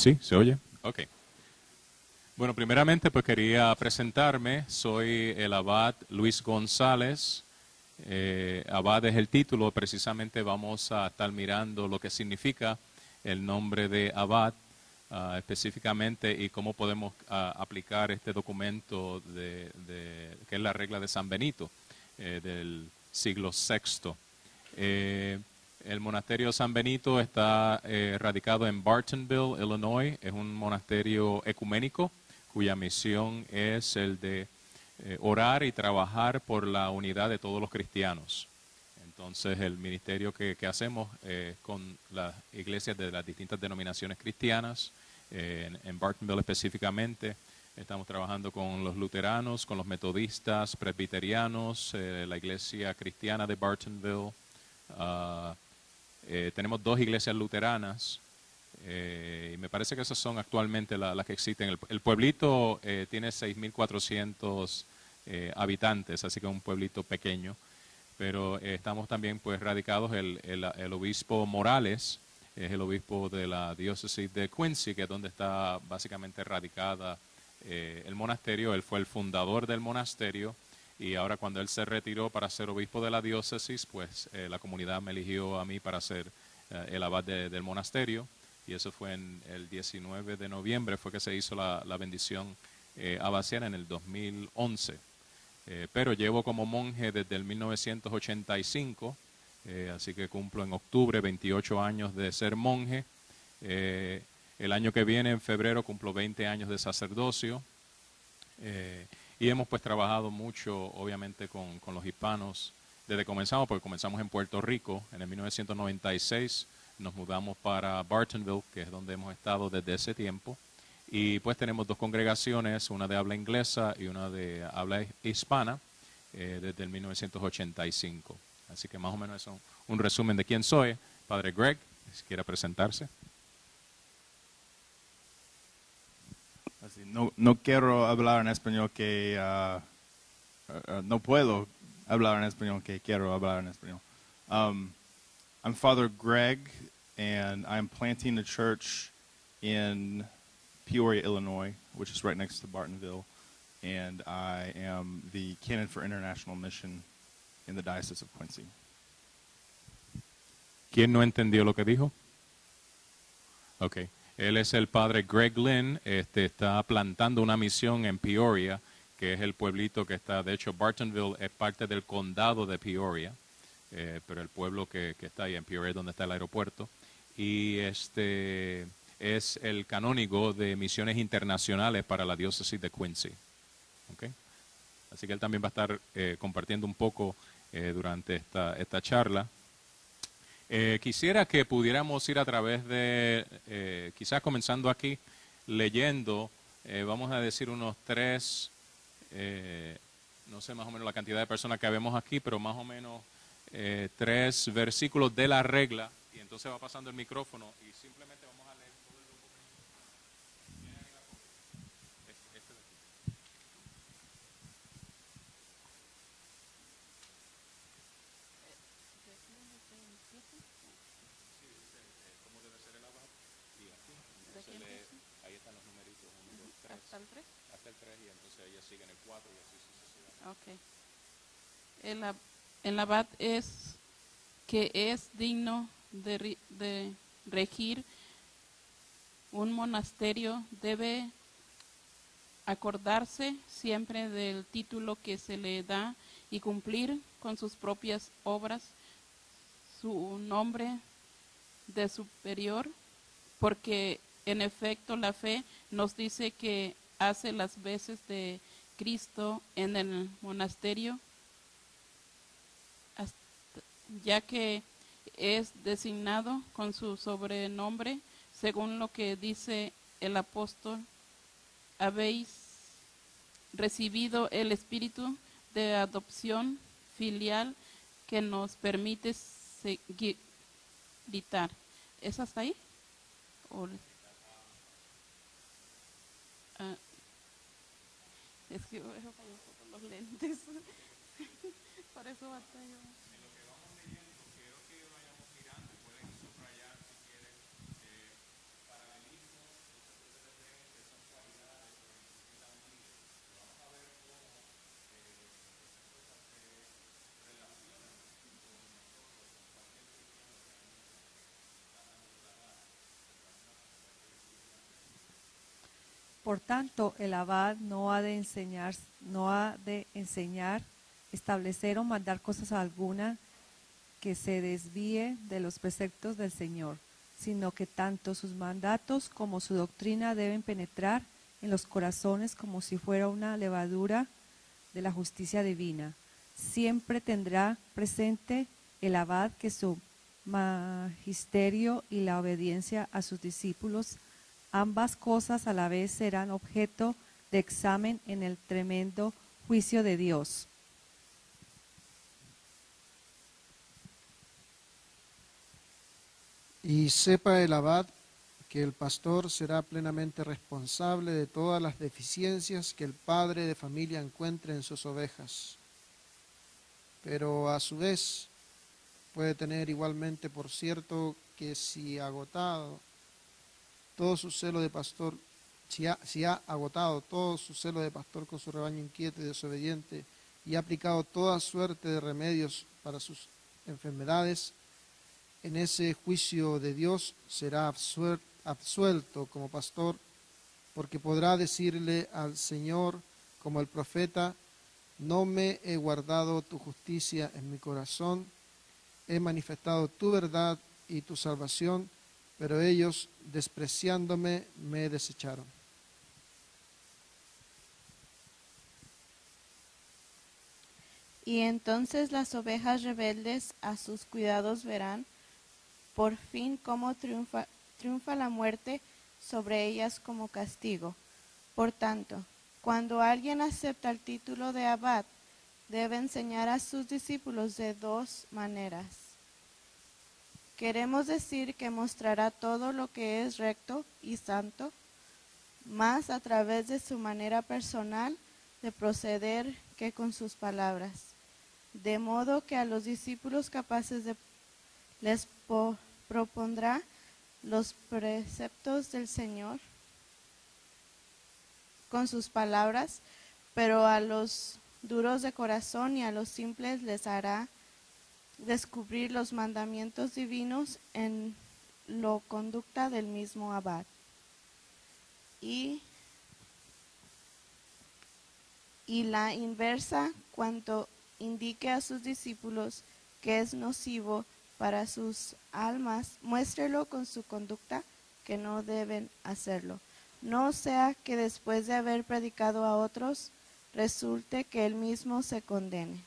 Sí, ¿se oye? Ok. Bueno, primeramente pues quería presentarme. Soy el abad Luis González. Abad es el título. Precisamente vamos a estar mirando lo que significa el nombre de abad específicamente y cómo podemos aplicar este documento que es la regla de San Benito del siglo VI. El monasterio San Benito está radicado en Bartonville, Illinois. Es un monasterio ecuménico cuya misión es el de orar y trabajar por la unidad de todos los cristianos. Entonces, el ministerio que hacemos con las iglesias de las distintas denominaciones cristianas, en Bartonville específicamente, estamos trabajando con los luteranos, con los metodistas, presbiterianos, la iglesia cristiana de Bartonville. Tenemos 2 iglesias luteranas y me parece que esas son actualmente las que existen. El pueblito tiene 6.400 habitantes, así que es un pueblito pequeño, pero estamos también pues radicados, el obispo Morales es el obispo de la diócesis de Quincy, que es donde está básicamente radicada el monasterio. Él fue el fundador del monasterio. Y ahora cuando él se retiró para ser obispo de la diócesis, pues la comunidad me eligió a mí para ser el abad del monasterio. Y eso fue en el 19 de noviembre, fue que se hizo la bendición abaciana en el 2011. Pero llevo como monje desde el 1985, así que cumplo en octubre 28 años de ser monje. El año que viene, en febrero, cumplo 20 años de sacerdocio. Y hemos pues trabajado mucho, obviamente, con los hispanos desde que comenzamos, porque comenzamos en Puerto Rico en el 1996, nos mudamos para Bartonville, que es donde hemos estado desde ese tiempo, y pues tenemos 2 congregaciones, una de habla inglesa y una de habla hispana, desde el 1985. Así que más o menos es un resumen de quién soy. Padre Greg, si quiere presentarse. Así, no quiero hablar en español no puedo hablar en español que quiero hablar en español. I'm Father Greg, and I'm planting a church in Peoria, Illinois, which is right next to Bartonville, and I am the canon for international mission in the Diocese of Quincy. ¿Quién no entendió lo que dijo? Okay. Él es el padre Greg Lynn, está plantando una misión en Peoria, que es el pueblito que está, de hecho Bartonville es parte del condado de Peoria, pero el pueblo que está ahí en Peoria es donde está el aeropuerto, y es el canónigo de misiones internacionales para la diócesis de Quincy. Okay. Así que él también va a estar compartiendo un poco durante esta charla. Quisiera que pudiéramos ir a través de, quizás comenzando aquí, leyendo, vamos a decir unos 3, no sé más o menos la cantidad de personas que vemos aquí, pero más o menos 3 versículos de la regla, y entonces va pasando el micrófono y simplemente vamos a leer todo el documento. Este de aquí. ¿Cómo debe ser el abad? Y aquí, entonces ahí están los numeritos, 1, 2, 3. ¿Hasta el 3? Hasta el 3 y entonces ellas siguen el 4 y así sucesivamente. Ok. El abad es que es digno de regir un monasterio, debe acordarse siempre del título que se le da y cumplir con sus propias obras su nombre de superior, porque en efecto la fe nos dice que hace las veces de Cristo en el monasterio, ya que es designado con su sobrenombre, según lo que dice el apóstol: habéis recibido el espíritu de adopción filial que nos permite gritar. ¿Es hasta ahí? Es que voy a fallar un poco los lentes. Por eso batallo. En lo que vamos leyendo, quiero que vayamos mirando y pueden subrayar si quieren paralelismos Por tanto, el abad no ha de enseñar, establecer o mandar cosas alguna que se desvíe de los preceptos del Señor, sino que tanto sus mandatos como su doctrina deben penetrar en los corazones como si fuera una levadura de la justicia divina. Siempre tendrá presente el abad que su magisterio y la obediencia a sus discípulos, ambas cosas a la vez serán objeto de examen en el tremendo juicio de Dios. Y sepa el abad que el pastor será plenamente responsable de todas las deficiencias que el padre de familia encuentre en sus ovejas. Pero a su vez puede tener igualmente por cierto que si ha agotado todo su celo de pastor, si ha agotado todo su celo de pastor con su rebaño inquieto y desobediente y ha aplicado toda suerte de remedios para sus enfermedades, en ese juicio de Dios será absuelto como pastor, porque podrá decirle al Señor como el profeta: no me he guardado tu justicia en mi corazón, he manifestado tu verdad y tu salvación, pero ellos, despreciándome, me desecharon. Y entonces las ovejas rebeldes a sus cuidados verán por fin cómo triunfa la muerte sobre ellas como castigo. Por tanto, cuando alguien acepta el título de abad, debe enseñar a sus discípulos de dos maneras. Queremos decir que mostrará todo lo que es recto y santo, más a través de su manera personal de proceder que con sus palabras, de modo que a los discípulos capaces les propondrá los preceptos del Señor con sus palabras, pero a los duros de corazón y a los simples les hará descubrir los mandamientos divinos en la conducta del mismo abad. Y la inversa, cuando indique a sus discípulos que es nocivo para sus almas, muéstrelo con su conducta que no deben hacerlo. No sea que después de haber predicado a otros, resulte que él mismo se condene.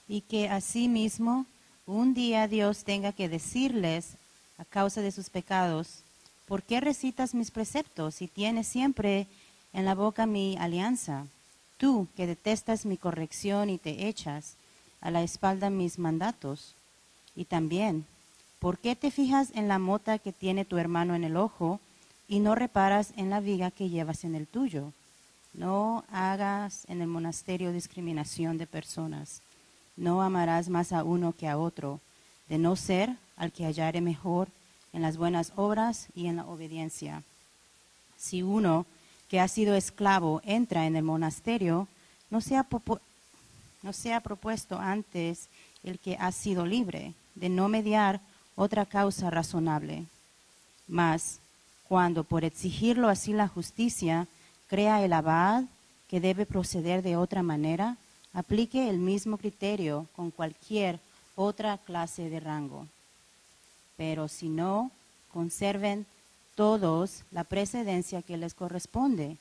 Y que asimismo un día Dios tenga que decirles, a causa de sus pecados: ¿por qué recitas mis preceptos y tienes siempre en la boca mi alianza? Tú que detestas mi corrección y te echas a la espalda mis mandatos. Y también, ¿por qué te fijas en la mota que tiene tu hermano en el ojo y no reparas en la viga que llevas en el tuyo? No hagas en el monasterio discriminación de personas. No amarás más a uno que a otro, de no ser al que hallare mejor en las buenas obras y en la obediencia. Si uno que ha sido esclavo entra en el monasterio, no sea propuesto antes el que ha sido libre, de no mediar otra causa razonable. Mas, cuando por exigirlo así la justicia crea el abad que debe proceder de otra manera, aplique el mismo criterio con cualquier otra clase de rango. Pero si no, conserven todos la precedencia que les corresponde,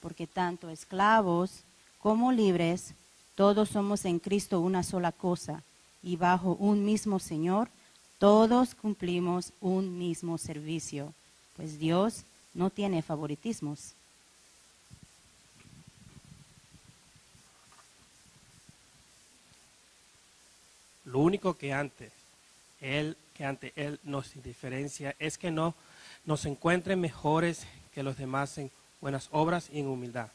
porque tanto esclavos como libres, todos somos en Cristo una sola cosa, y bajo un mismo Señor, todos cumplimos un mismo servicio, pues Dios no tiene favoritismos. Lo único que ante Él nos diferencia es que no nos encuentre mejores que los demás en buenas obras y en humildad.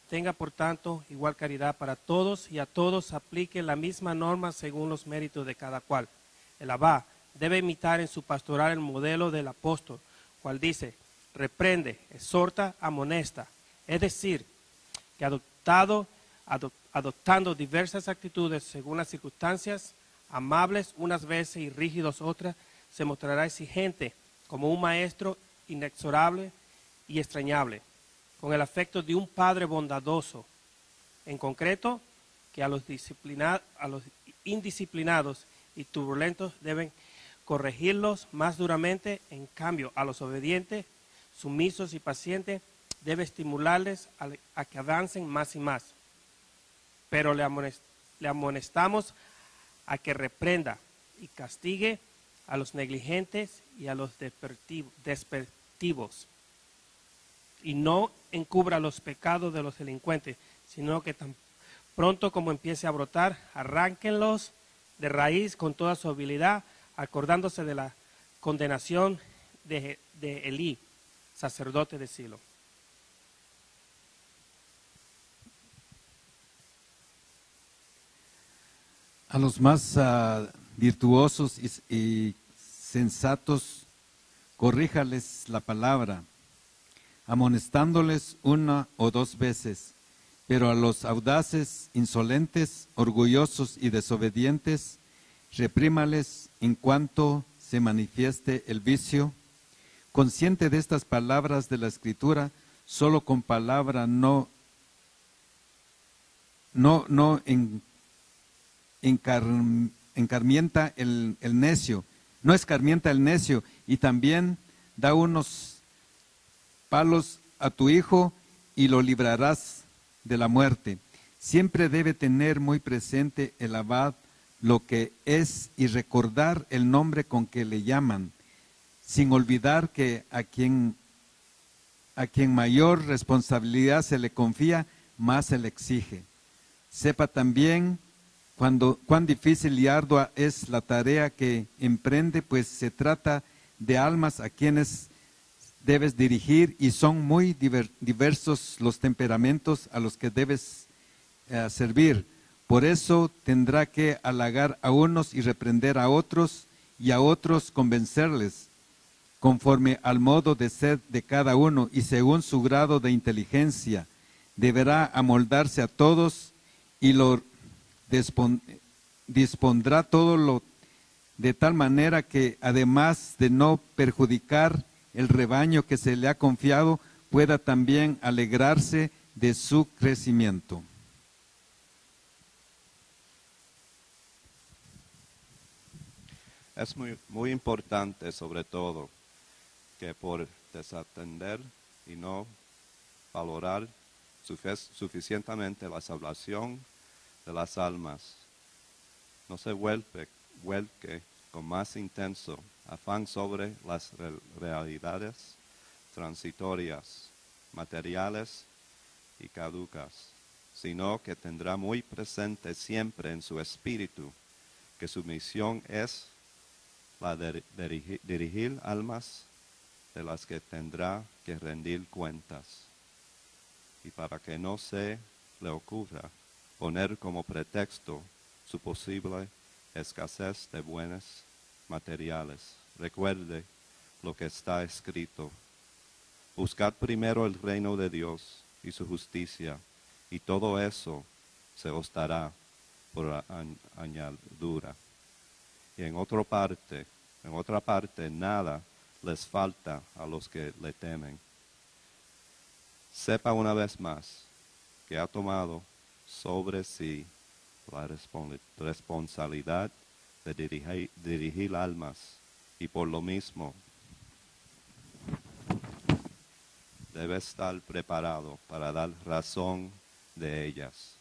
Tenga, por tanto, igual caridad para todos y a todos aplique la misma norma según los méritos de cada cual. El abad debe imitar en su pastoral el modelo del apóstol, cual dice: reprende, exhorta, amonesta. Es decir, que adoptando diversas actitudes según las circunstancias, amables unas veces y rígidos otras, se mostrará exigente como un maestro inexorable y extrañable, con el afecto de un padre bondadoso. En concreto, que a los indisciplinados y turbulentos deben corregirlos más duramente, en cambio a los obedientes, sumisos y pacientes debe estimularles a que avancen más y más. Pero le amonestamos a que reprenda y castigue a los negligentes y a los despectivos, y no encubra los pecados de los delincuentes, sino que tan pronto como empiece a brotar, arránquenlos de raíz con toda su habilidad, acordándose de la condenación de Elí, sacerdote de Silo. A los más virtuosos y sensatos, corríjales la palabra, amonestándoles 1 o 2 veces, pero a los audaces, insolentes, orgullosos y desobedientes, reprímales en cuanto se manifieste el vicio. Consciente de estas palabras de la Escritura, solo con palabra no escarmienta el necio, y también da unos palos a tu hijo y lo librarás de la muerte. Siempre debe tener muy presente el abad lo que es y recordar el nombre con que le llaman, sin olvidar que a quien mayor responsabilidad se le confía, más se le exige. Sepa también cuán difícil y ardua es la tarea que emprende, pues se trata de almas a quienes debes dirigir, y son muy diversos los temperamentos a los que debes servir. Por eso tendrá que halagar a unos y reprender a otros, y a otros convencerles, conforme al modo de ser de cada uno y según su grado de inteligencia. Deberá amoldarse a todos y lo dispondrá todo de tal manera que, además de no perjudicar el rebaño que se le ha confiado, pueda también alegrarse de su crecimiento. Es muy importante, sobre todo, que por desatender y no valorar suficientemente la salvación de las almas, no se vuelque con más intenso afán sobre las realidades transitorias, materiales y caducas, sino que tendrá muy presente siempre en su espíritu que su misión es la de dirigir almas de las que tendrá que rendir cuentas, y para que no se le ocurra poner como pretexto su posible escasez de buenos materiales. Recuerde lo que está escrito: buscad primero el reino de Dios y su justicia, y todo eso se os dará por añadidura. Y en otra parte, nada les falta a los que le temen. Sepa una vez más que ha tomado sobre sí la responsabilidad de dirigir almas, y por lo mismo debe estar preparado para dar razón de ellas.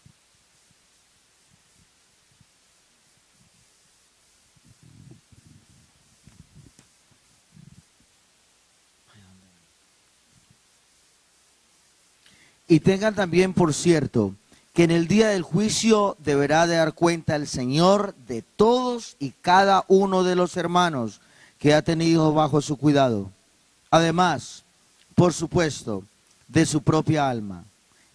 Y tengan también por cierto que en el día del juicio deberá de dar cuenta el Señor de todos y cada uno de los hermanos que ha tenido bajo su cuidado. Además, por supuesto, de su propia alma.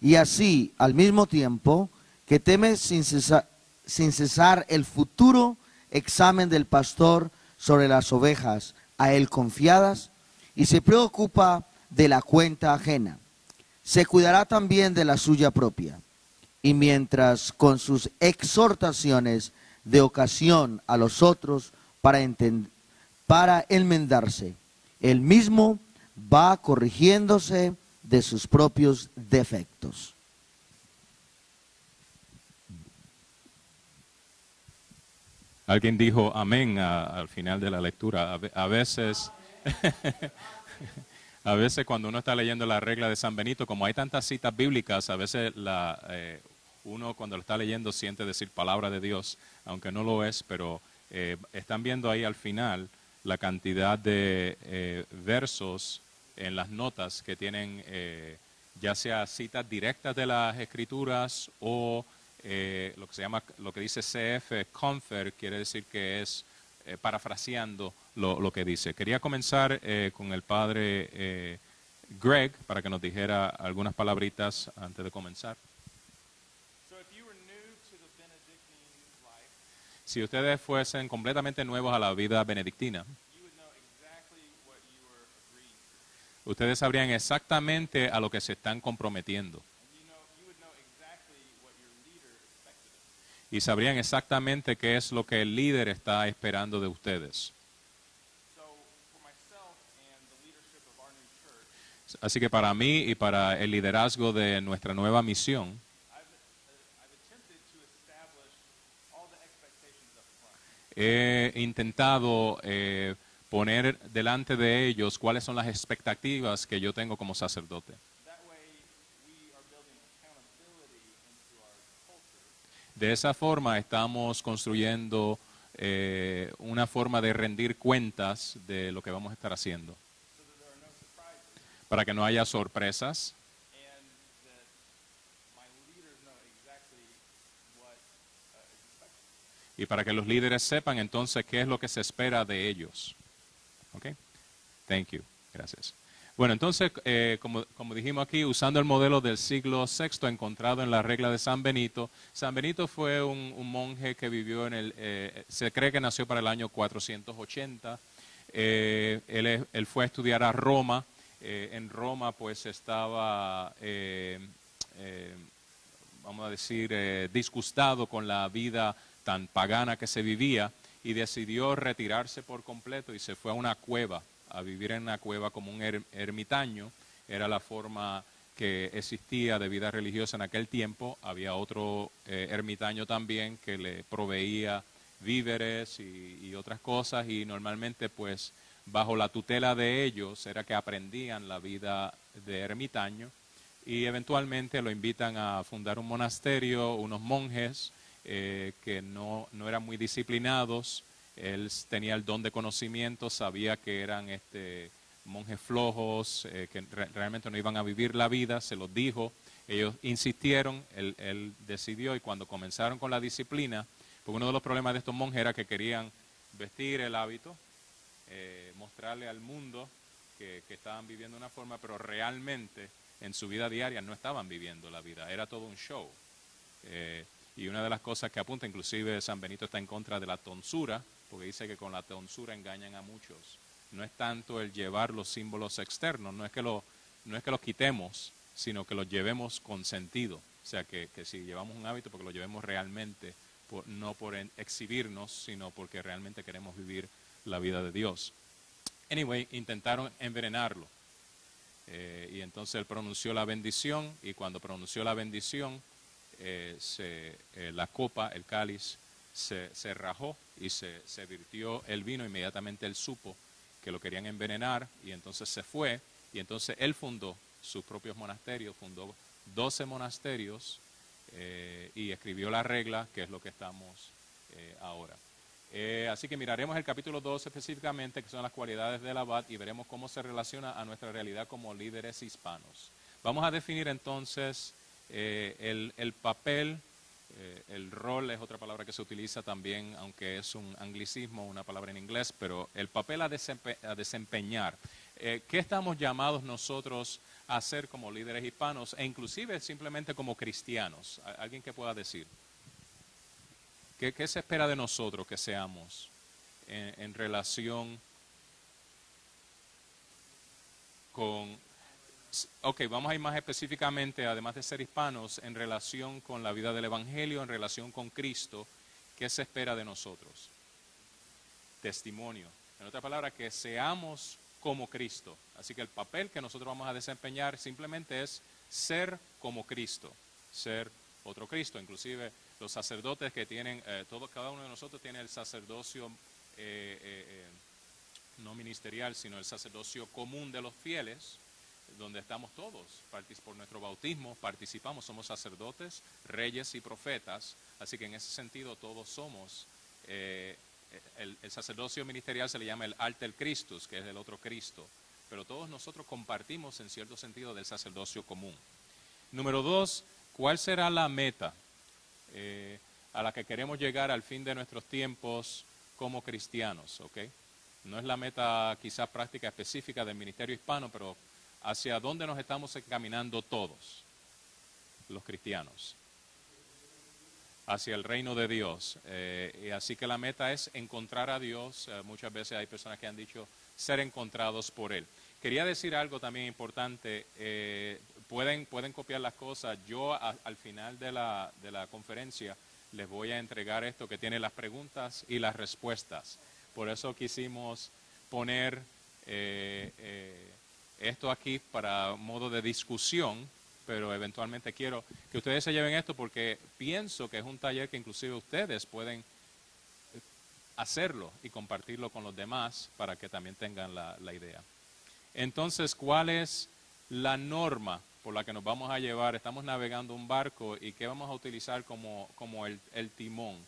Y así, al mismo tiempo, que teme sin cesar el futuro examen del pastor sobre las ovejas a él confiadas, y se preocupa de la cuenta ajena. Se cuidará también de la suya propia, y mientras con sus exhortaciones de ocasión a los otros para enmendarse. Él mismo va corrigiéndose de sus propios defectos. Alguien dijo amén al final de la lectura. A veces, a veces cuando uno está leyendo la regla de San Benito, como hay tantas citas bíblicas, a veces uno cuando lo está leyendo siente decir palabra de Dios, aunque no lo es, pero están viendo ahí al final la cantidad de versos en las notas que tienen ya sea citas directas de las Escrituras o lo que se llama, lo que dice CF, Confer, quiere decir que es parafraseando lo que dice. Quería comenzar con el padre Greg para que nos dijera algunas palabritas antes de comenzar. Si ustedes fuesen completamente nuevos a la vida benedictina, ustedes sabrían exactamente a lo que se están comprometiendo. Y sabrían exactamente qué es lo que el líder está esperando de ustedes. Así que para mí y para el liderazgo de nuestra nueva misión, he intentado poner delante de ellos cuáles son las expectativas que yo tengo como sacerdote. De esa forma estamos construyendo una forma de rendir cuentas de lo que vamos a estar haciendo. Para que no haya sorpresas. Y para que los líderes sepan entonces qué es lo que se espera de ellos. ¿Ok? Thank you. Gracias. Bueno, entonces, como dijimos aquí, usando el modelo del siglo VI encontrado en la regla de San Benito fue un monje que vivió se cree que nació para el año 480. Él fue a estudiar a Roma. En Roma, pues, estaba, vamos a decir, disgustado con la vida tan pagana que se vivía y decidió retirarse por completo y se fue a una cueva, a vivir en una cueva como un ermitaño. Era la forma que existía de vida religiosa en aquel tiempo. Había otro ermitaño también que le proveía víveres y otras cosas, y normalmente pues bajo la tutela de ellos era que aprendían la vida de ermitaño, y eventualmente lo invitan a fundar un monasterio, unos monjes que no eran muy disciplinados. Él tenía el don de conocimiento, sabía que eran monjes flojos, que realmente no iban a vivir la vida, se los dijo, ellos insistieron, él decidió, y cuando comenzaron con la disciplina, porque uno de los problemas de estos monjes era que querían vestir el hábito, mostrarle al mundo que estaban viviendo una forma, pero realmente en su vida diaria no estaban viviendo la vida, era todo un show. Y una de las cosas que apunta, inclusive San Benito está en contra de la tonsura, porque dice que con la tonsura engañan a muchos. No es tanto el llevar los símbolos externos, no es que los quitemos, sino que los llevemos con sentido. O sea, que si llevamos un hábito, porque lo llevemos realmente, no por exhibirnos, sino porque realmente queremos vivir la vida de Dios. Anyway, intentaron envenenarlo. Y entonces él pronunció la bendición, y cuando pronunció la bendición, la copa, el cáliz, se rajó y se virtió el vino. Inmediatamente él supo que lo querían envenenar, y entonces se fue, y entonces él fundó sus propios monasterios, fundó 12 monasterios y escribió la regla, que es lo que estamos ahora. Así que miraremos el capítulo 2 específicamente, que son las cualidades del abad, y veremos cómo se relaciona a nuestra realidad como líderes hispanos. Vamos a definir entonces el papel, el rol es otra palabra que se utiliza también, aunque es un anglicismo, una palabra en inglés, pero el papel a desempeñar. ¿Qué estamos llamados nosotros a hacer como líderes hispanos, e inclusive simplemente como cristianos? ¿Alguien que pueda decir? ¿Qué se espera de nosotros que seamos en relación con... Ok, vamos a ir más específicamente, además de ser hispanos, en relación con la vida del Evangelio, en relación con Cristo. ¿qué se espera de nosotros? Testimonio. En otras palabras, que seamos como Cristo. Así que el papel que nosotros vamos a desempeñar simplemente es ser como Cristo, ser otro Cristo. Inclusive los sacerdotes que tienen, cada uno de nosotros tiene el sacerdocio no ministerial, sino el sacerdocio común de los fieles, donde estamos todos, por nuestro bautismo participamos, somos sacerdotes, reyes y profetas, así que en ese sentido todos somos, el sacerdocio ministerial se le llama el alter Christus, que es el otro Cristo, pero todos nosotros compartimos en cierto sentido del sacerdocio común. Número 2, ¿cuál será la meta a la que queremos llegar al fin de nuestros tiempos como cristianos? ¿Okay? No es la meta quizás práctica específica del ministerio hispano, pero hacia dónde nos estamos encaminando todos los cristianos, hacia el reino de Dios. Y así que la meta es encontrar a Dios. Muchas veces hay personas que han dicho ser encontrados por Él. Quería decir algo también importante. Pueden copiar las cosas. Yo al final de la conferencia les voy a entregar esto que tiene las preguntas y las respuestas. Por eso quisimos poner esto aquí para modo de discusión, pero eventualmente quiero que ustedes se lleven esto porque pienso que es un taller que inclusive ustedes pueden hacerlo y compartirlo con los demás para que también tengan la idea. Entonces, ¿cuál es la norma por la que nos vamos a llevar? Estamos navegando un barco y ¿qué vamos a utilizar como el timón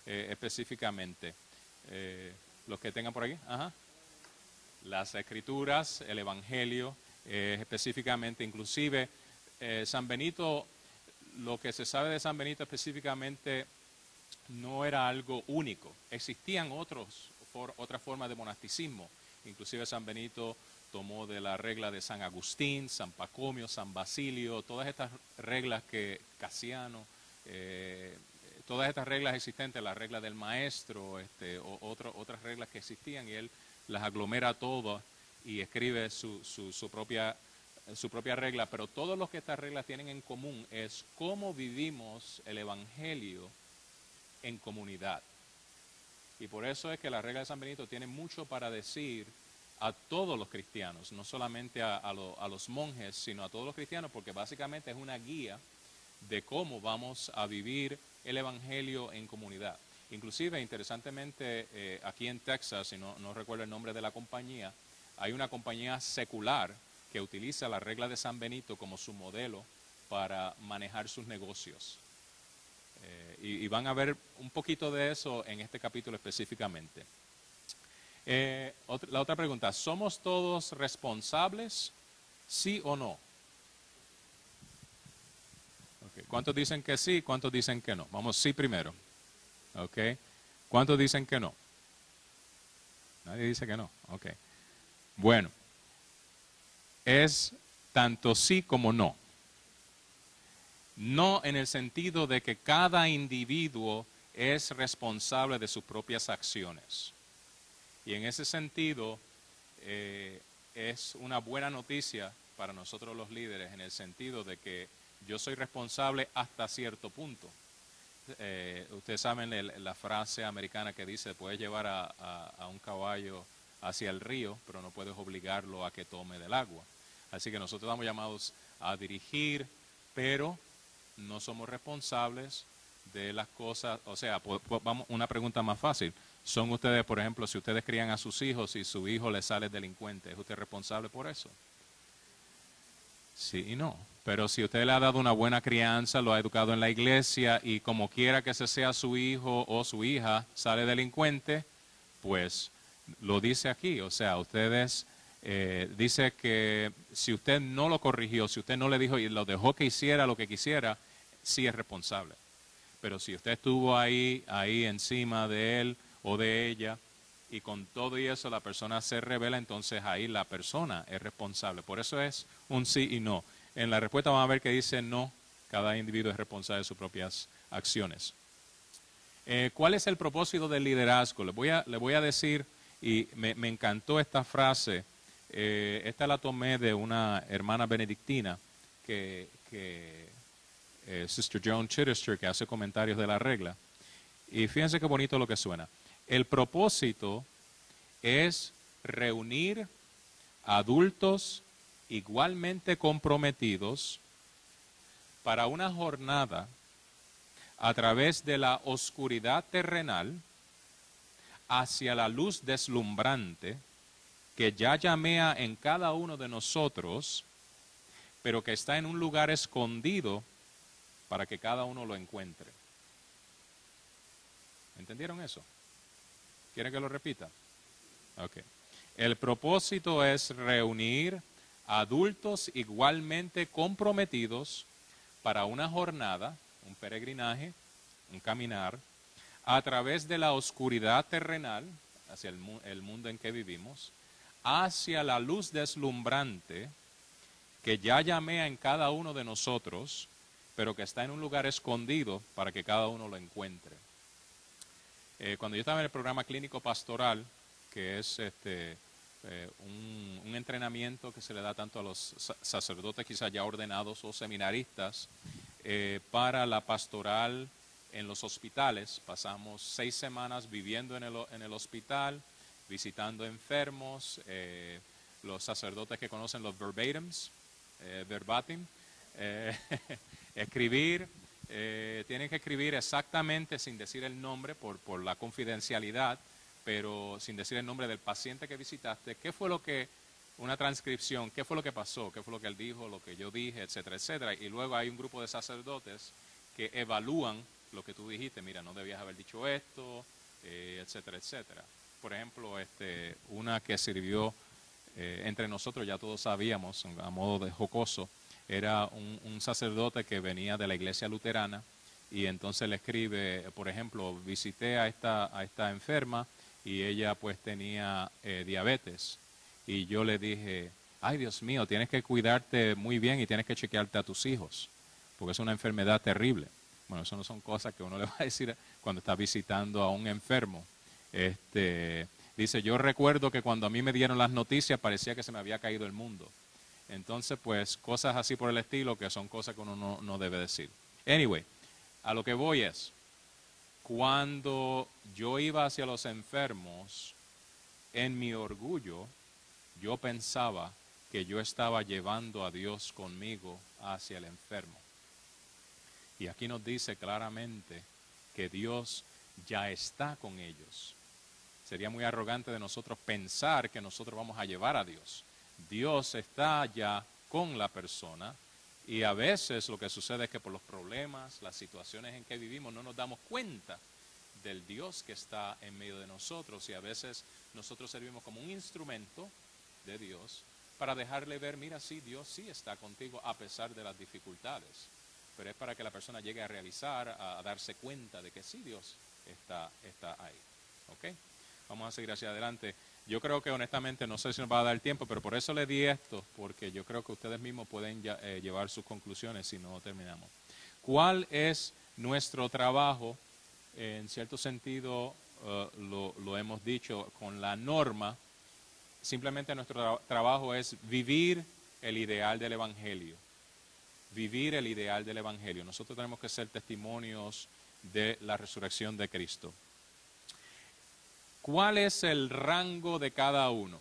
específicamente? Los que tengan por aquí. Ajá. Las escrituras, el evangelio, específicamente, inclusive San Benito, lo que se sabe de San Benito específicamente no era algo único. Existían otras formas de monasticismo. Inclusive San Benito tomó de la regla de San Agustín, San Pacomio, San Basilio, todas estas reglas que Casiano, todas estas reglas existentes, la regla del maestro, otras reglas que existían, y él las aglomera todas y escribe su propia regla, pero todo lo que estas reglas tienen en común es cómo vivimos el evangelio en comunidad. Y por eso es que la regla de San Benito tiene mucho para decir a todos los cristianos, no solamente a los monjes, sino a todos los cristianos, porque básicamente es una guía de cómo vamos a vivir el evangelio en comunidad. Inclusive, interesantemente, aquí en Texas, y no recuerdo el nombre de la compañía, hay una compañía secular que utiliza la regla de San Benito como su modelo para manejar sus negocios. Y van a ver un poquito de eso en este capítulo específicamente. La otra pregunta, ¿somos todos responsables? ¿Sí o no? Okay. ¿Cuántos dicen que sí? ¿Cuántos dicen que no? Vamos, sí primero. Okay. ¿Cuántos dicen que no? Nadie dice que no. Okay. Bueno, es tanto sí como no. No en el sentido de que cada individuo es responsable de sus propias acciones. Y en ese sentido es una buena noticia para nosotros los líderes en el sentido de que yo soy responsable hasta cierto punto. Ustedes saben la frase americana que dice, puedes llevar a un caballo hacia el río, pero no puedes obligarlo a que tome del agua. Así que nosotros estamos llamados a dirigir, pero no somos responsables de las cosas. O sea, vamos, una pregunta más fácil. ¿Son ustedes, por ejemplo, si ustedes crían a sus hijos y su hijo les sale delincuente, ¿es usted responsable por eso? Sí y no. Pero si usted le ha dado una buena crianza, lo ha educado en la iglesia y como quiera que ese sea su hijo o su hija sale delincuente, pues lo dice aquí. O sea, ustedes, dice que si usted no lo corrigió, si usted no le dijo y lo dejó que hiciera lo que quisiera, sí es responsable. Pero si usted estuvo ahí encima de él o de ella, y con todo y eso la persona se revela, entonces ahí la persona es responsable. Por eso es un sí y no. En la respuesta vamos a ver que dice no, cada individuo es responsable de sus propias acciones. ¿Cuál es el propósito del liderazgo? Le voy a decir, y me encantó esta frase, esta la tomé de una hermana benedictina, Sister Joan Chittister, que hace comentarios de la regla. Y fíjense qué bonito lo que suena. El propósito es reunir adultos igualmente comprometidos para una jornada a través de la oscuridad terrenal hacia la luz deslumbrante que ya llamea en cada uno de nosotros, pero que está en un lugar escondido para que cada uno lo encuentre. ¿Entendieron eso? ¿Quieren que lo repita? Ok. El propósito es reunir adultos igualmente comprometidos para una jornada, un peregrinaje, un caminar, a través de la oscuridad terrenal, hacia el mundo en que vivimos, hacia la luz deslumbrante que ya llamea en cada uno de nosotros, pero que está en un lugar escondido para que cada uno lo encuentre. Cuando yo estaba en el programa clínico pastoral, que es un entrenamiento que se le da tanto a los sacerdotes quizás ya ordenados o seminaristas para la pastoral en los hospitales. Pasamos 6 semanas viviendo en el hospital, visitando enfermos, los sacerdotes que conocen los verbatim, escribir, tienen que escribir exactamente sin decir el nombre por la confidencialidad, pero sin decir el nombre del paciente que visitaste, qué fue lo que, una transcripción, qué fue lo que pasó, qué fue lo que él dijo, lo que yo dije, etcétera, etcétera. Y luego hay un grupo de sacerdotes que evalúan lo que tú dijiste, mira, no debías haber dicho esto, etcétera, etcétera. Por ejemplo, una que sirvió entre nosotros, ya todos sabíamos, a modo de jocoso, era un sacerdote que venía de la iglesia luterana y entonces le escribe, por ejemplo, visité a esta enferma y ella pues tenía diabetes y yo le dije, ay Dios mío, tienes que cuidarte muy bien y tienes que chequearte a tus hijos porque es una enfermedad terrible. Bueno, eso no son cosas que uno le va a decir cuando está visitando a un enfermo. Dice, yo recuerdo que cuando a mí me dieron las noticias parecía que se me había caído el mundo. Entonces, pues, cosas así por el estilo que son cosas que uno no debe decir. Anyway, a lo que voy es, cuando yo iba hacia los enfermos, en mi orgullo, yo pensaba que yo estaba llevando a Dios conmigo hacia el enfermo. Y aquí nos dice claramente que Dios ya está con ellos. Sería muy arrogante de nosotros pensar que nosotros vamos a llevar a Dios. Dios está ya con la persona y a veces lo que sucede es que por los problemas, las situaciones en que vivimos no nos damos cuenta del Dios que está en medio de nosotros y a veces nosotros servimos como un instrumento de Dios para dejarle ver, mira, sí, Dios sí está contigo a pesar de las dificultades. Pero es para que la persona llegue a realizar, a darse cuenta de que sí, Dios está ahí. ¿Ok? Vamos a seguir hacia adelante. Yo creo que honestamente, no sé si nos va a dar tiempo, pero por eso le di esto, porque yo creo que ustedes mismos pueden llevar sus conclusiones si no terminamos. ¿Cuál es nuestro trabajo? En cierto sentido, lo hemos dicho con la norma. Simplemente nuestro trabajo es vivir el ideal del Evangelio. Vivir el ideal del Evangelio. Nosotros tenemos que ser testimonios de la resurrección de Cristo. ¿Cuál es el rango de cada uno?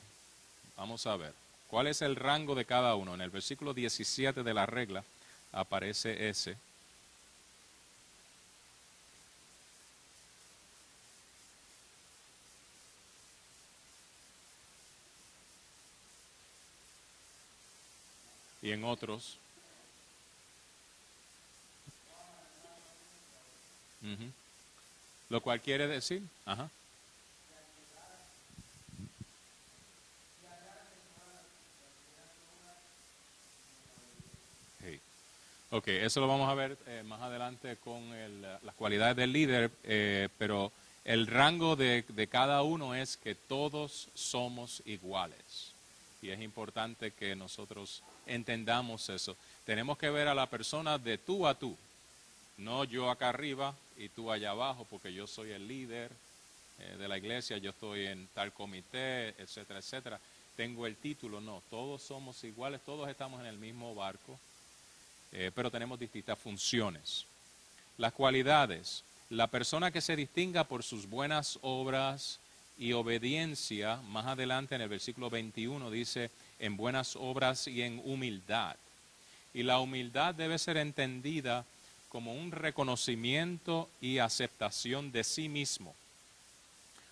Vamos a ver. ¿Cuál es el rango de cada uno? En el versículo 17 de la regla aparece ese. Y en otros. Lo cual quiere decir, Hey. Ok, eso lo vamos a ver más adelante con las cualidades del líder, pero el rango de cada uno es que todos somos iguales. Y es importante que nosotros entendamos eso. Tenemos que ver a la persona de tú a tú. No yo acá arriba y tú allá abajo, porque yo soy el líder de la iglesia, yo estoy en tal comité, etcétera, etcétera. Tengo el título, no, todos somos iguales, todos estamos en el mismo barco, pero tenemos distintas funciones. Las cualidades. La persona que se distinga por sus buenas obras y obediencia, más adelante en el versículo 21 dice, en buenas obras y en humildad. Y la humildad debe ser entendida como un reconocimiento y aceptación de sí mismo,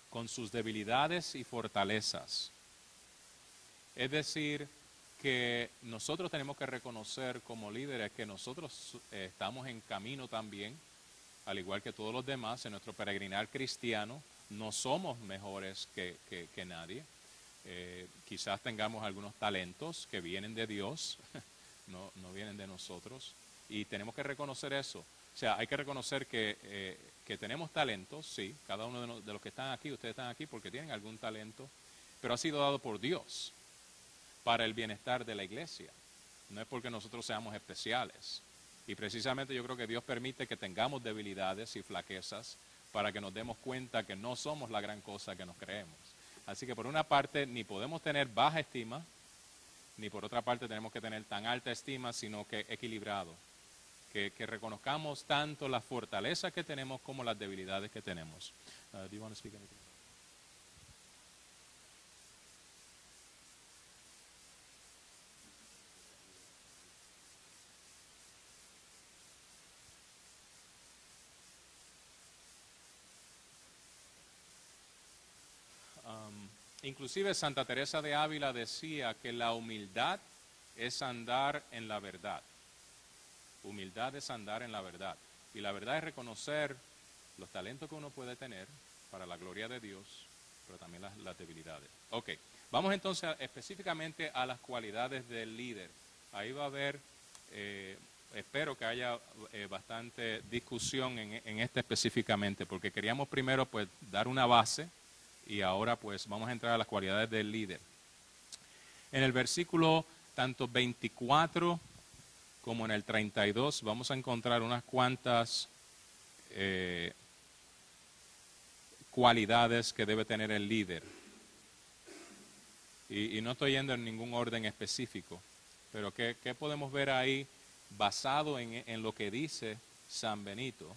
con sus debilidades y fortalezas. Es decir, que nosotros tenemos que reconocer como líderes que nosotros estamos en camino también, al igual que todos los demás, en nuestro peregrinar cristiano. No somos mejores que nadie. Quizás tengamos algunos talentos que vienen de Dios, no vienen de nosotros, y tenemos que reconocer eso. O sea, hay que reconocer que tenemos talentos, sí, cada uno de los que están aquí, ustedes están aquí porque tienen algún talento, pero ha sido dado por Dios para el bienestar de la iglesia. No es porque nosotros seamos especiales. Y precisamente yo creo que Dios permite que tengamos debilidades y flaquezas para que nos demos cuenta que no somos la gran cosa que nos creemos. Así que por una parte ni podemos tener baja estima, ni por otra parte tenemos que tener tan alta estima, sino que equilibrado. Que reconozcamos tanto las fortalezas que tenemos como las debilidades que tenemos. Do you want to speak anything? Inclusive Santa Teresa de Ávila decía que la humildad es andar en la verdad. Humildad es andar en la verdad. Y la verdad es reconocer los talentos que uno puede tener para la gloria de Dios, pero también las debilidades. Ok, vamos entonces específicamente a las cualidades del líder. Ahí va a haber, espero que haya bastante discusión en este específicamente, porque queríamos primero pues dar una base. Y ahora pues vamos a entrar a las cualidades del líder. En el versículo tanto 24 como en el 32 vamos a encontrar unas cuantas cualidades que debe tener el líder. Y no estoy yendo en ningún orden específico, pero ¿qué podemos ver ahí basado en lo que dice San Benito?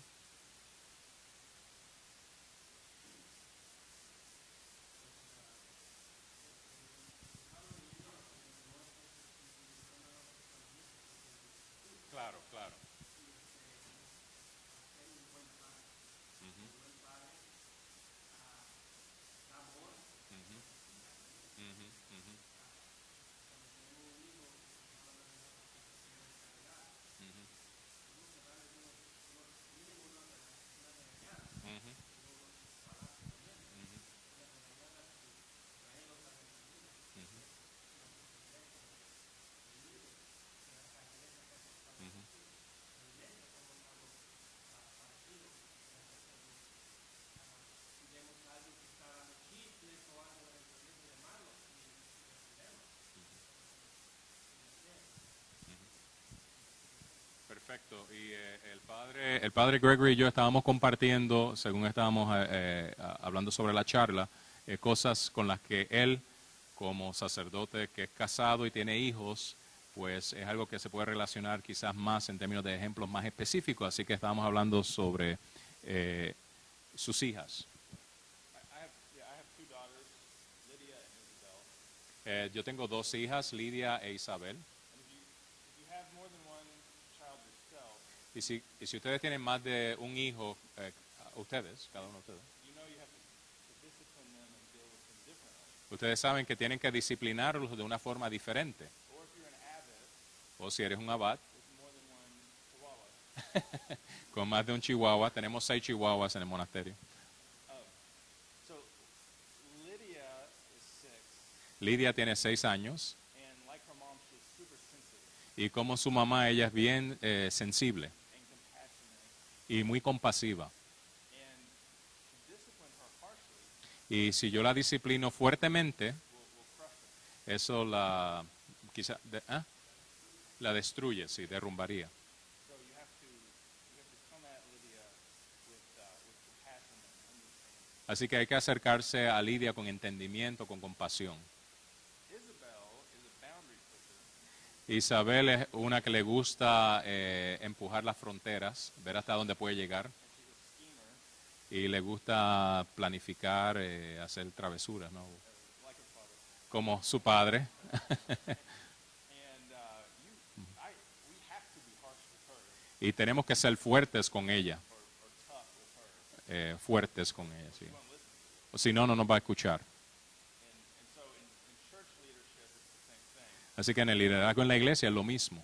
Claro, claro. Ujú. Ujú. Ujú. Ujú. Ujú. Ujú. Ujú. Ujú. Perfecto. Y el padre Gregory y yo estábamos compartiendo, según estábamos hablando sobre la charla, cosas con las que él, como sacerdote que es casado y tiene hijos, pues es algo que se puede relacionar quizás más en términos de ejemplos más específicos. Así que estábamos hablando sobre sus hijas. Yo tengo dos hijas, Lidia e Isabel. Y si ustedes tienen más de un hijo, ustedes, cada uno de ustedes, ustedes saben que tienen que disciplinarlos de una forma diferente. O si eres un abad, con más de un chihuahua, tenemos 6 chihuahuas en el monasterio. Lidia tiene 6 años. Y como su mamá, ella es bien sensible y muy compasiva. Y si yo la disciplino fuertemente, eso la destruye, sí, derrumbaría. Así que hay que acercarse a Lidia con entendimiento, con compasión. Isabel es una que le gusta empujar las fronteras, ver hasta dónde puede llegar. y le gusta planificar, hacer travesuras, ¿no? Como su padre. Y tenemos que ser fuertes con ella. Fuertes con ella, sí. O si no, no nos va a escuchar. Así que en el liderazgo en la iglesia es lo mismo.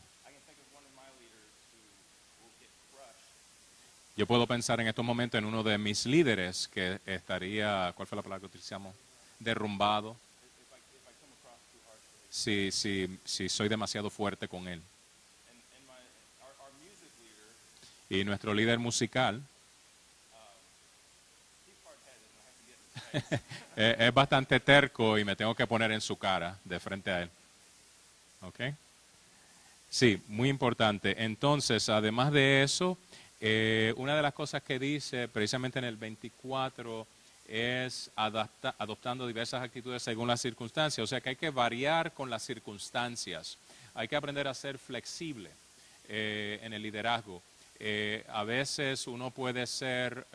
Yo puedo pensar en estos momentos en uno de mis líderes que estaría, ¿cuál fue la palabra que utilizamos? Derrumbado. Si soy demasiado fuerte con él. Y nuestro líder musical es bastante terco y me tengo que poner en su cara de frente a él. ¿Ok? Sí, muy importante. Entonces, además de eso, una de las cosas que dice precisamente en el 24 es adoptando diversas actitudes según las circunstancias. O sea que hay que variar con las circunstancias. Hay que aprender a ser flexible en el liderazgo. A veces uno puede ser,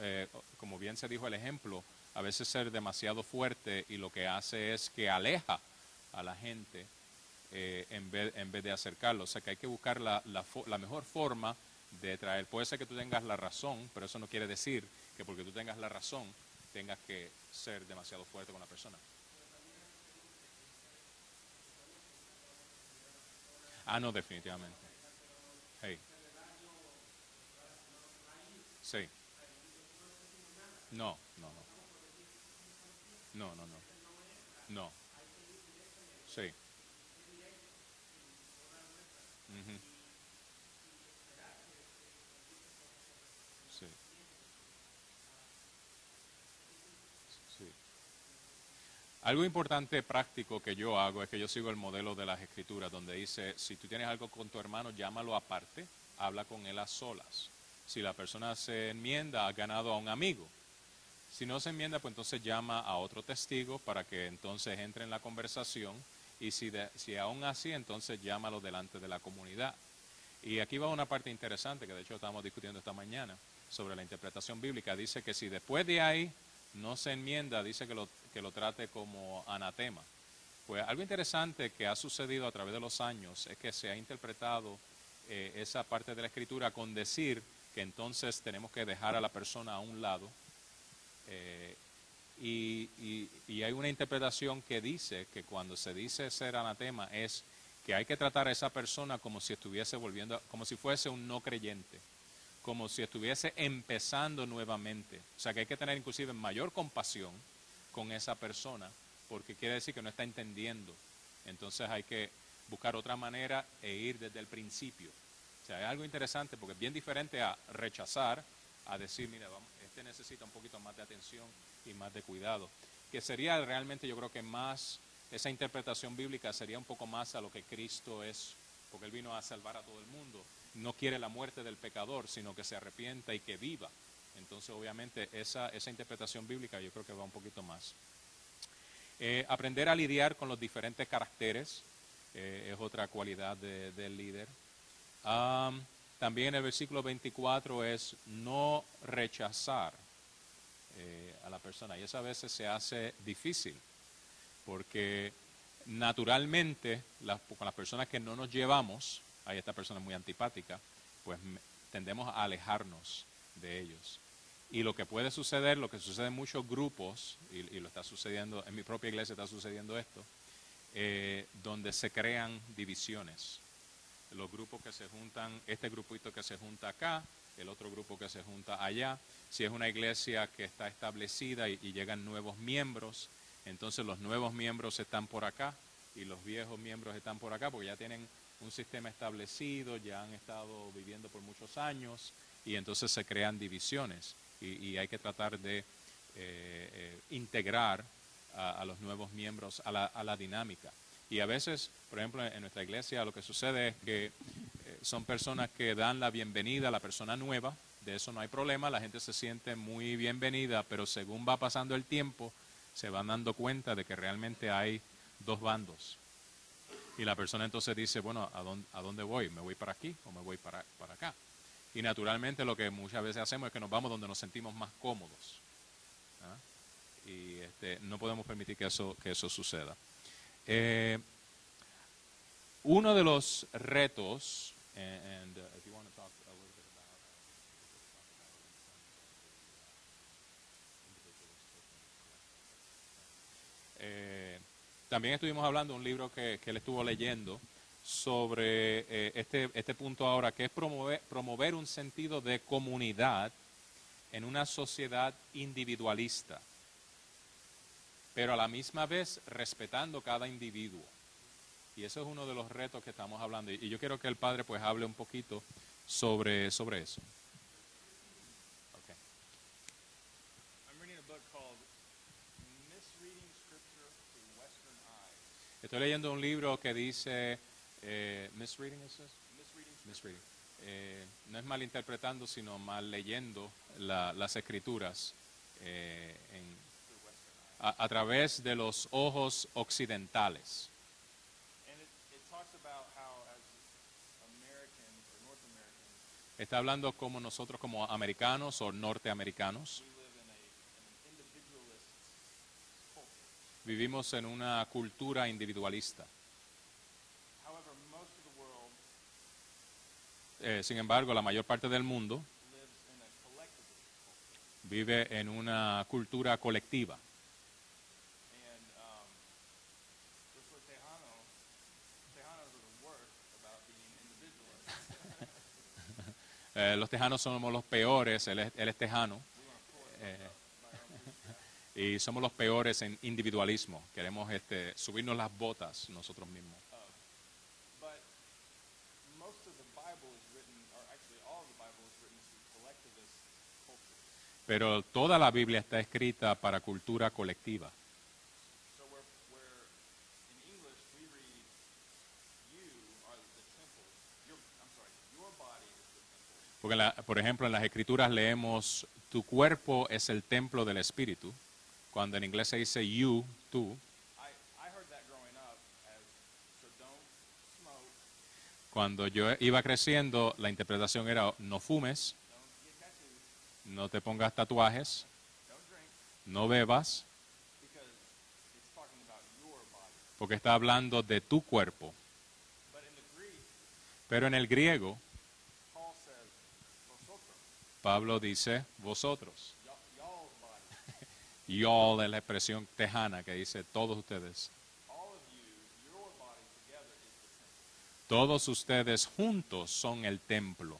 como bien se dijo el ejemplo, a veces ser demasiado fuerte y lo que hace es que aleja a la gente en vez de acercarlo. O sea que hay que buscar la mejor forma de traer. Puede ser que tú tengas la razón, pero eso no quiere decir que porque tú tengas la razón tengas que ser demasiado fuerte con la persona. No, definitivamente. Hey. Sí. No. No. Sí. Ujú. Sí. Sí. Algo importante práctico que yo hago es que yo sigo el modelo de las escrituras donde dice, si tú tienes algo con tu hermano, llámalo aparte, habla con él a solas. Si la persona se enmienda, ha ganado a un amigo. Si no se enmienda, pues entonces llama a otro testigo para que entonces entre en la conversación y si aún así, entonces llámalo delante de la comunidad. Y aquí va una parte interesante que de hecho estábamos discutiendo esta mañana sobre la interpretación bíblica. Dice que si después de ahí no se enmienda, dice que lo trate como anatema. Pues algo interesante que ha sucedido a través de los años es que se ha interpretado esa parte de la escritura con decir que entonces tenemos que dejar a la persona a un lado. Y hay una interpretación que dice que cuando se dice ser anatema es que hay que tratar a esa persona como si estuviese volviendo, como si fuese un no creyente, como si estuviese empezando nuevamente. O sea que hay que tener inclusive mayor compasión con esa persona porque quiere decir que no está entendiendo. Entonces hay que buscar otra manera e ir desde el principio. O sea, es algo interesante porque es bien diferente a rechazar, a decir, mira, vamos, este necesita un poquito más de atención y más de cuidado. Que sería realmente, yo creo que más, esa interpretación bíblica sería un poco más a lo que Cristo es, porque Él vino a salvar a todo el mundo. No quiere la muerte del pecador, sino que se arrepienta y que viva. Entonces, obviamente, esa interpretación bíblica yo creo que va un poquito más. Aprender a lidiar con los diferentes caracteres es otra cualidad del líder. También el versículo 24 es no rechazar a la persona. Y eso a veces se hace difícil, porque naturalmente con las personas que no nos llevamos, hay esta persona muy antipática, pues tendemos a alejarnos de ellos. Y lo que puede suceder, lo que sucede en muchos grupos, y lo está sucediendo, en mi propia iglesia está sucediendo esto, donde se crean divisiones. Los grupos que se juntan, este grupito que se junta acá, el otro grupo que se junta allá. Si es una iglesia que está establecida y llegan nuevos miembros, entonces los nuevos miembros están por acá y los viejos miembros están por acá porque ya tienen un sistema establecido, ya han estado viviendo por muchos años y entonces se crean divisiones y hay que tratar de integrar a los nuevos miembros a la dinámica. Y a veces, por ejemplo, en nuestra iglesia lo que sucede es que son personas que dan la bienvenida a la persona nueva, de eso no hay problema, la gente se siente muy bienvenida, pero según va pasando el tiempo, se van dando cuenta de que realmente hay dos bandos. Y la persona entonces dice, bueno, ¿a dónde voy? ¿Me voy para aquí o me voy para acá? Y naturalmente lo que muchas veces hacemos es que nos vamos donde nos sentimos más cómodos. ¿Ah? Y no podemos permitir que eso suceda. Uno de los retos, and if you want to talk a little bit about también estuvimos hablando de un libro que él estuvo leyendo sobre este punto ahora, que es promover un sentido de comunidad en una sociedad individualista, pero a la misma vez respetando cada individuo. Y eso es uno de los retos que estamos hablando. Y yo quiero que el padre pues hable un poquito sobre eso. Okay. I'm reading a book called Misreading Scripture Through Western Eyes. Estoy leyendo un libro que dice, ¿misreading es eso? Misreading. No es malinterpretando, sino mal leyendo las escrituras a través de los ojos occidentales. Está hablando como nosotros como americanos o norteamericanos vivimos en una cultura individualista. Sin embargo, la mayor parte del mundo vive en una cultura colectiva. Los tejanos somos los peores, él es tejano, y somos los peores en individualismo. Queremos subirnos las botas nosotros mismos. Pero toda la Biblia está escrita para cultura colectiva. Porque, por ejemplo, en las Escrituras leemos, tu cuerpo es el templo del Espíritu, cuando en inglés se dice you, tú. Cuando yo iba creciendo, la interpretación era, no fumes, no te pongas tatuajes, no bebas, porque está hablando de tu cuerpo. Pero en el griego, Pablo dice, vosotros. Y'all es la expresión tejana que dice todos ustedes. Todos ustedes juntos son el templo.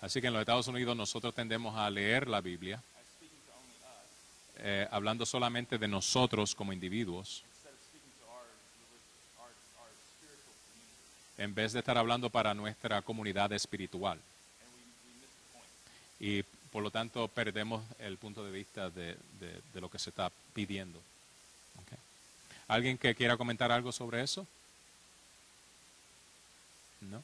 Así que en los Estados Unidos nosotros tendemos a leer la Biblia, hablando solamente de nosotros como individuos, en vez de estar hablando para nuestra comunidad espiritual. Y por lo tanto perdemos el punto de vista de lo que se está pidiendo. Okay. ¿Alguien que quiera comentar algo sobre eso? ¿No?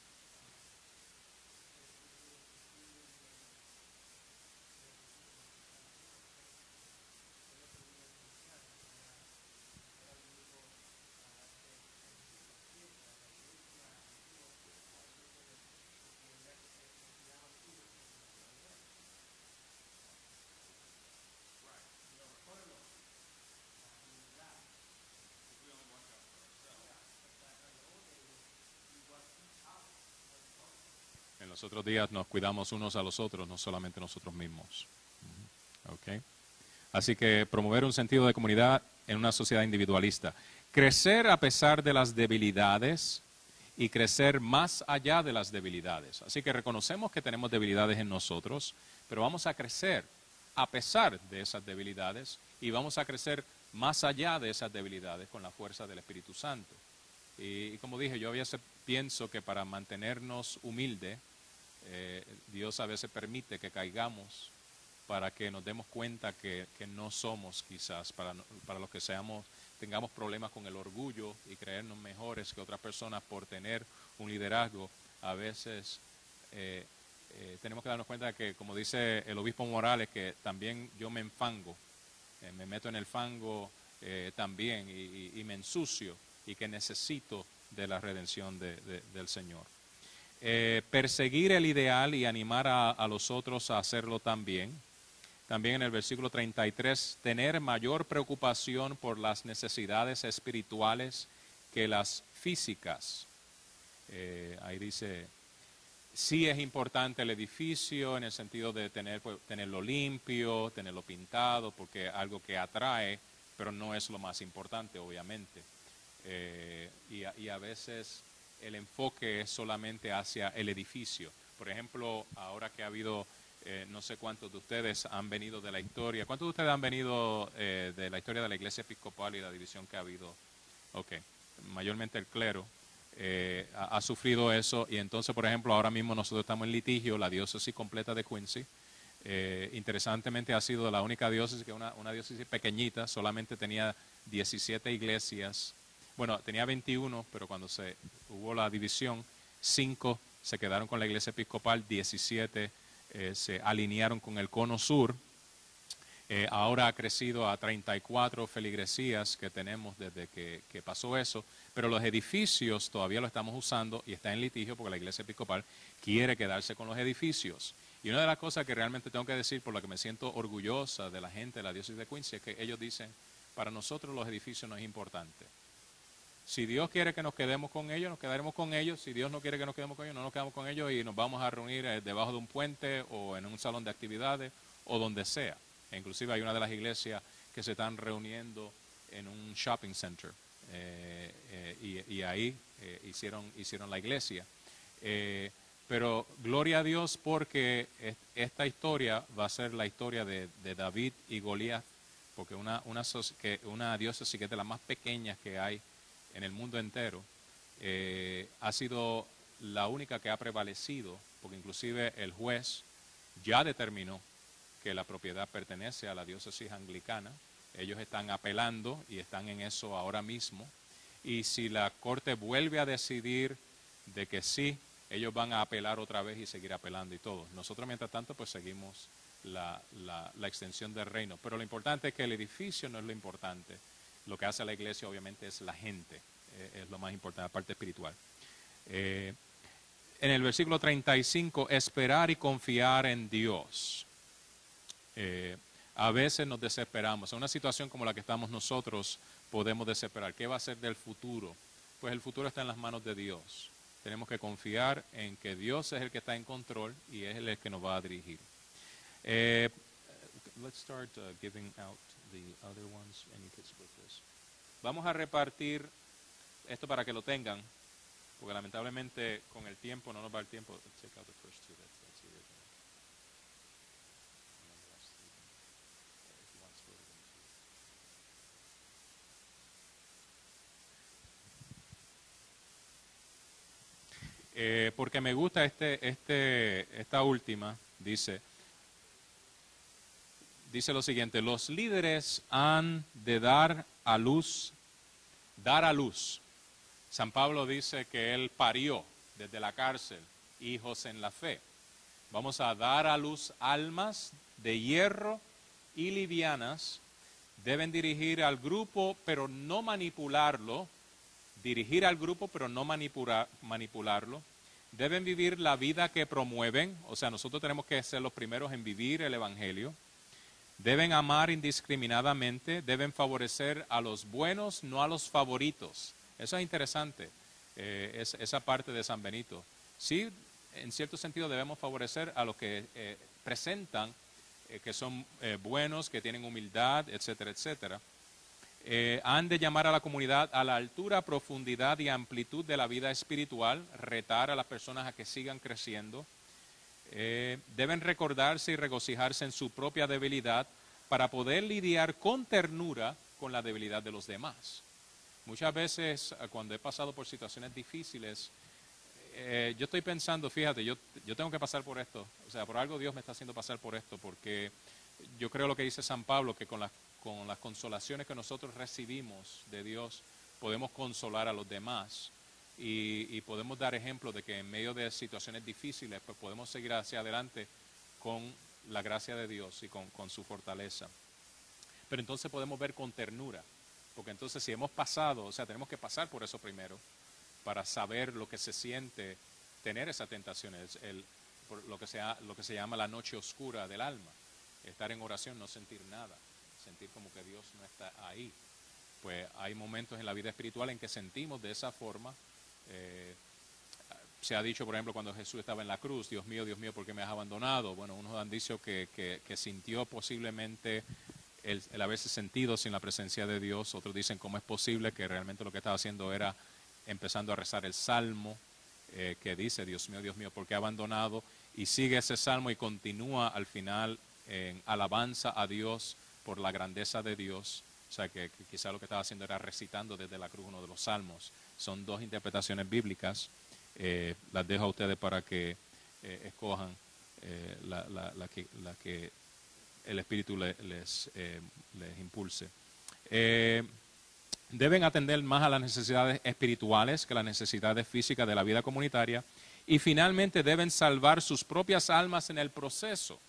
En los otros días nos cuidamos unos a los otros, no solamente nosotros mismos. Okay. Así que promover un sentido de comunidad en una sociedad individualista. Crecer a pesar de las debilidades y crecer más allá de las debilidades. Así que reconocemos que tenemos debilidades en nosotros, pero vamos a crecer a pesar de esas debilidades y vamos a crecer más allá de esas debilidades con la fuerza del Espíritu Santo. Y como dije, yo a veces pienso que para mantenernos humildes, Dios a veces permite que caigamos para que nos demos cuenta que no somos quizás, para los que tengamos problemas con el orgullo y creernos mejores que otras personas por tener un liderazgo. A veces tenemos que darnos cuenta que, como dice el obispo Morales, que también yo me enfango, me meto en el fango también y me ensucio y que necesito de la redención del Señor. Perseguir el ideal y animar a los otros a hacerlo también. También en el versículo 33, tener mayor preocupación por las necesidades espirituales que las físicas. Ahí dice, sí es importante el edificio en el sentido de tenerlo limpio, tenerlo pintado, porque es algo que atrae, pero no es lo más importante, obviamente. Y a veces el enfoque es solamente hacia el edificio. Por ejemplo, ahora que ha habido, no sé cuántos de ustedes han venido de la historia. ¿Cuántos de ustedes han venido de la historia de la Iglesia Episcopal y la división que ha habido? Ok, mayormente el clero ha sufrido eso. Y entonces, por ejemplo, ahora mismo nosotros estamos en litigio, la diócesis completa de Quincy. Interesantemente ha sido la única diócesis que una diócesis pequeñita, solamente tenía 17 iglesias. Bueno, tenía 21, pero cuando hubo la división, 5 se quedaron con la iglesia episcopal, 17 se alinearon con el cono sur. Ahora ha crecido a 34 feligresías que tenemos desde que pasó eso, pero los edificios todavía lo estamos usando y está en litigio porque la iglesia episcopal quiere quedarse con los edificios. Y una de las cosas que realmente tengo que decir, por la que me siento orgullosa de la gente de la diócesis de Quincy, es que ellos dicen, para nosotros los edificios no es importante. Si Dios quiere que nos quedemos con ellos, nos quedaremos con ellos. Si Dios no quiere que nos quedemos con ellos, no nos quedamos con ellos y nos vamos a reunir debajo de un puente o en un salón de actividades o donde sea. E inclusive hay una de las iglesias que se están reuniendo en un shopping center y ahí hicieron la iglesia. Pero gloria a Dios porque esta historia va a ser la historia de David y Goliat, porque una diócesis que es de las más pequeñas que hay en el mundo entero, ha sido la única que ha prevalecido, porque inclusive el juez ya determinó que la propiedad pertenece a la diócesis anglicana. Ellos están apelando y están en eso ahora mismo. Y si la corte vuelve a decidir de que sí, ellos van a apelar otra vez y seguir apelando y todo. Nosotros, mientras tanto, pues seguimos la extensión del reino. Pero lo importante es que el edificio no es lo importante. Lo que hace la iglesia, obviamente, es la gente. Es lo más importante, la parte espiritual. En el versículo 35, esperar y confiar en Dios. A veces nos desesperamos. En una situación como la que estamos nosotros, podemos desesperar. ¿Qué va a ser del futuro? Pues el futuro está en las manos de Dios. Tenemos que confiar en que Dios es el que está en control y es el que nos va a dirigir. Let's start giving out the other ones and you can split this. Vamos a repartir esto para que lo tengan, porque lamentablemente con el tiempo no nos va el tiempo. Check out the first two, that's the original. And then the rest, if you want to split it into. Porque me gusta esta última, dice lo siguiente: los líderes han de dar a luz. San Pablo dice que él parió desde la cárcel hijos en la fe. Vamos a dar a luz almas de hierro y livianas. Deben dirigir al grupo, pero no manipularlo. Dirigir al grupo, pero no manipularlo. Deben vivir la vida que promueven. O sea, nosotros tenemos que ser los primeros en vivir el evangelio. Deben amar indiscriminadamente, deben favorecer a los buenos, no a los favoritos. Eso es interesante, esa parte de San Benito. Sí, en cierto sentido debemos favorecer a los que presentan que son buenos, que tienen humildad, etcétera, etcétera. Han de llamar a la comunidad a la altura, profundidad y amplitud de la vida espiritual, retar a las personas a que sigan creciendo. Deben recordarse y regocijarse en su propia debilidad para poder lidiar con ternura con la debilidad de los demás. Muchas veces cuando he pasado por situaciones difíciles, yo estoy pensando, fíjate, yo tengo que pasar por esto, o sea, por algo Dios me está haciendo pasar por esto, porque yo creo lo que dice San Pablo, que con las consolaciones que nosotros recibimos de Dios, podemos consolar a los demás. Y podemos dar ejemplo de que en medio de situaciones difíciles pues podemos seguir hacia adelante con la gracia de Dios y con su fortaleza. Pero entonces podemos ver con ternura Porque entonces si hemos pasado, o sea, tenemos que pasar por eso primero para saber lo que se siente tener esa tentación, por lo que se llama la noche oscura del alma. Estar en oración, no sentir nada, sentir como que Dios no está ahí. Pues hay momentos en la vida espiritual en que sentimos de esa forma. Se ha dicho, por ejemplo, cuando Jesús estaba en la cruz, Dios mío, ¿por qué me has abandonado? Bueno, unos han dicho que sintió posiblemente el haberse sentido sin la presencia de Dios. Otros dicen cómo es posible que realmente lo que estaba haciendo era empezando a rezar el salmo que dice, Dios mío, ¿por qué abandonado? Y sigue ese salmo y continúa al final en alabanza a Dios por la grandeza de Dios. O sea, que quizá lo que estaba haciendo era recitando desde la cruz uno de los salmos. Son dos interpretaciones bíblicas. Las dejo a ustedes para que escojan la que el Espíritu les impulse. Deben atender más a las necesidades espirituales que las necesidades físicas de la vida comunitaria. Y finalmente deben salvar sus propias almas en el proceso.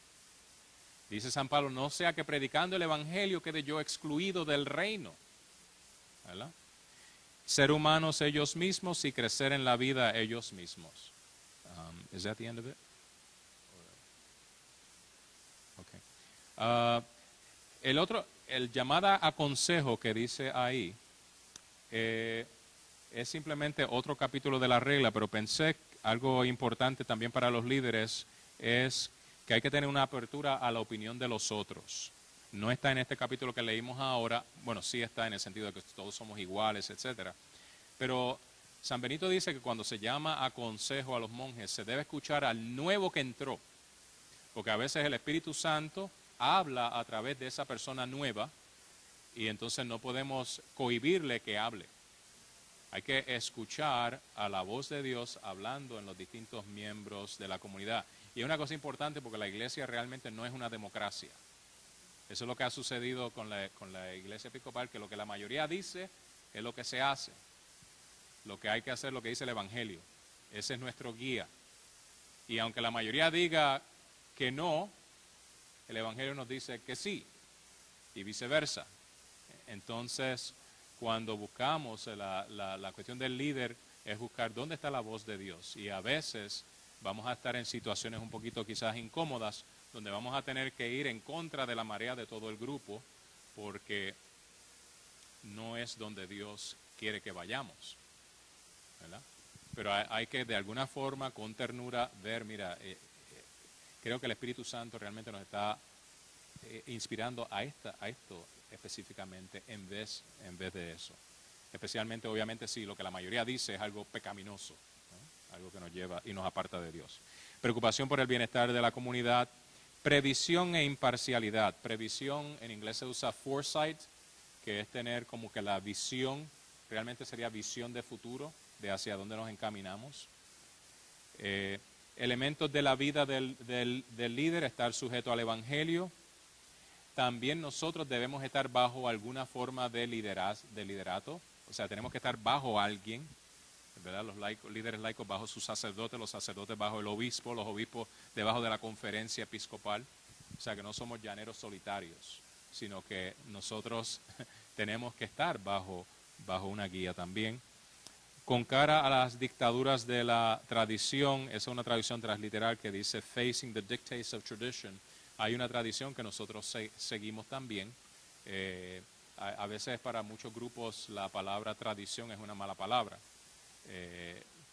Dice San Pablo, no sea que predicando el Evangelio quede yo excluido del reino. ¿Verdad? Ser humanos ellos mismos y crecer en la vida ellos mismos. Is that the end of it? Okay. El llamada a consejo que dice ahí, es simplemente otro capítulo de la regla, pero pensé algo importante también para los líderes es que hay que tener una apertura a la opinión de los otros. No está en este capítulo que leímos ahora, bueno, sí está en el sentido de que todos somos iguales, etcétera. Pero San Benito dice que cuando se llama a consejo a los monjes, se debe escuchar al nuevo que entró, porque a veces el Espíritu Santo habla a través de esa persona nueva y entonces no podemos cohibirle que hable. Hay que escuchar a la voz de Dios hablando en los distintos miembros de la comunidad. Y es una cosa importante porque la iglesia realmente no es una democracia. Eso es lo que ha sucedido con la iglesia episcopal, que lo que la mayoría dice es lo que se hace. Lo que hay que hacer es lo que dice el Evangelio. Ese es nuestro guía. Y aunque la mayoría diga que no, el Evangelio nos dice que sí, y viceversa. Entonces, cuando buscamos la cuestión del líder, es buscar dónde está la voz de Dios. Y a veces vamos a estar en situaciones un poquito quizás incómodas, donde vamos a tener que ir en contra de la marea de todo el grupo, porque no es donde Dios quiere que vayamos, ¿verdad? Pero hay que de alguna forma, con ternura, ver, mira, creo que el Espíritu Santo realmente nos está inspirando a esto específicamente en vez de eso. Especialmente, obviamente, si lo que la mayoría dice es algo pecaminoso, ¿no? Algo que nos lleva y nos aparta de Dios. Preocupación por el bienestar de la comunidad, previsión e imparcialidad. Previsión, en inglés se usa foresight, que es tener como que la visión, realmente sería visión de futuro, de hacia dónde nos encaminamos. Elementos de la vida del líder, estar sujeto al Evangelio. También nosotros debemos estar bajo alguna forma de liderato, o sea, tenemos que estar bajo alguien, ¿verdad? Los líderes laicos bajo sus sacerdotes, los sacerdotes bajo el obispo, los obispos debajo de la conferencia episcopal, o sea, que no somos llaneros solitarios, sino que nosotros tenemos que estar bajo una guía también. Con cara a las dictaduras de la tradición, esa es una traducción transliteral que dice facing the dictates of tradition. Hay una tradición que nosotros seguimos también. A veces para muchos grupos la palabra tradición es una mala palabra,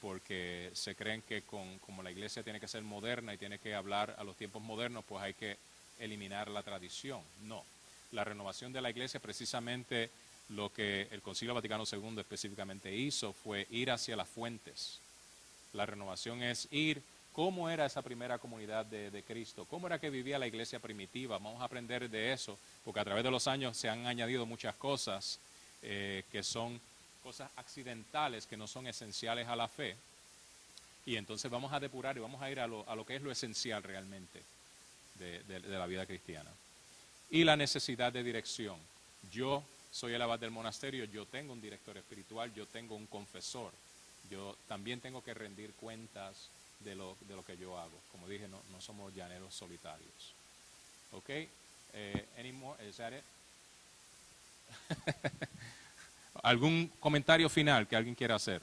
porque se creen que como la iglesia tiene que ser moderna y tiene que hablar a los tiempos modernos, pues hay que eliminar la tradición. No, la renovación de la iglesia, precisamente lo que el Concilio Vaticano II específicamente hizo fue ir hacia las fuentes. La renovación es ir. ¿Cómo era esa primera comunidad de Cristo? ¿Cómo era que vivía la iglesia primitiva? Vamos a aprender de eso, porque a través de los años se han añadido muchas cosas que son cosas accidentales, que no son esenciales a la fe. Y entonces vamos a depurar y vamos a ir a lo que es lo esencial realmente de la vida cristiana. Y la necesidad de dirección. Yo soy el abad del monasterio, yo tengo un director espiritual, yo tengo un confesor. Yo también tengo que rendir cuentas de lo que yo hago. Como dije, no somos llaneros solitarios. ¿Ok? Any more? Is that it? ¿Algún comentario final que alguien quiera hacer?